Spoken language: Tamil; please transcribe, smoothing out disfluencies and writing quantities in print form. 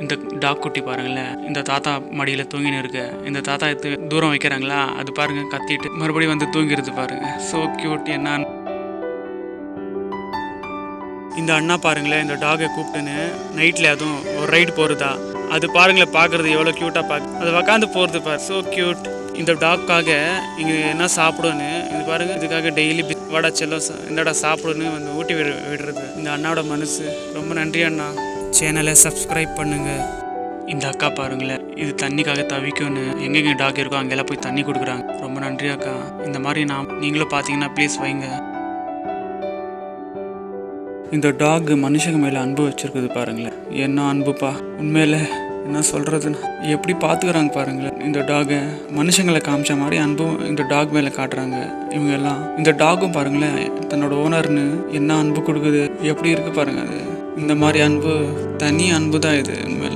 இந்த டாக் குட்டி பாருங்களேன், இந்த தாத்தா மடியில் தூங்கின்னு இருக்கு. இந்த தாத்தா எடுத்து தூரம் வைக்கிறாங்களா, அது பாருங்க கத்திட்டு மறுபடியும் வந்து தூங்கிடுது பாருங்க. So cute. என்ன இந்த அண்ணா பாருங்களேன், இந்த டாகை கூப்பிட்டுன்னு நைட்டில் அதுவும் ஒரு ரைடு போகிறதா, அது பாருங்களேன், பார்க்குறது எவ்வளோ க்யூட்டாக பார்க்கு, அது உக்காந்து போகிறது பாரு. So cute. இந்த டாக்காக இங்கே என்ன சாப்பிடுன்னு இது பாருங்கள், இதுக்காக டெய்லி வாடா செல்லம் இந்தடா சாப்பிடுன்னு வந்து ஊட்டி விடுறது இந்த அண்ணாவோட மனசு. ரொம்ப நன்றி அண்ணா. சேனலை சப்ஸ்கிரைப் பண்ணுங்கள். இந்த அக்கா பாருங்களேன், இது தண்ணிக்காக தவிக்கும்னு எங்கெங்கே டாக் இருக்கோ அங்கெல்லாம் போய் தண்ணி கொடுக்குறாங்க. ரொம்ப நன்றி அக்கா. இந்த மாதிரி நீங்களும் பார்த்தீங்கன்னா ப்ளீஸ் வைங்க. இந்த டாக் மனுஷங்க மேலே அன்பு வச்சுருக்குது பாருங்களேன். என்ன அன்புப்பா, உண்மையில என்ன சொல்கிறதுன்னு எப்படி பார்த்துக்கிறாங்க பாருங்களேன். இந்த டாகை மனுஷங்களை காமிச்ச மாதிரி அன்பும் இந்த டாக் மேலே காட்டுறாங்க இவங்க எல்லாம். இந்த டாகும் பாருங்களேன், தன்னோட ஓனர்னு என்ன அன்பு கொடுக்குது, எப்படி இருக்குது பாருங்கள். அது இந்த மாதிரி அன்பு தனி அன்பு தான் இது உண்மையில.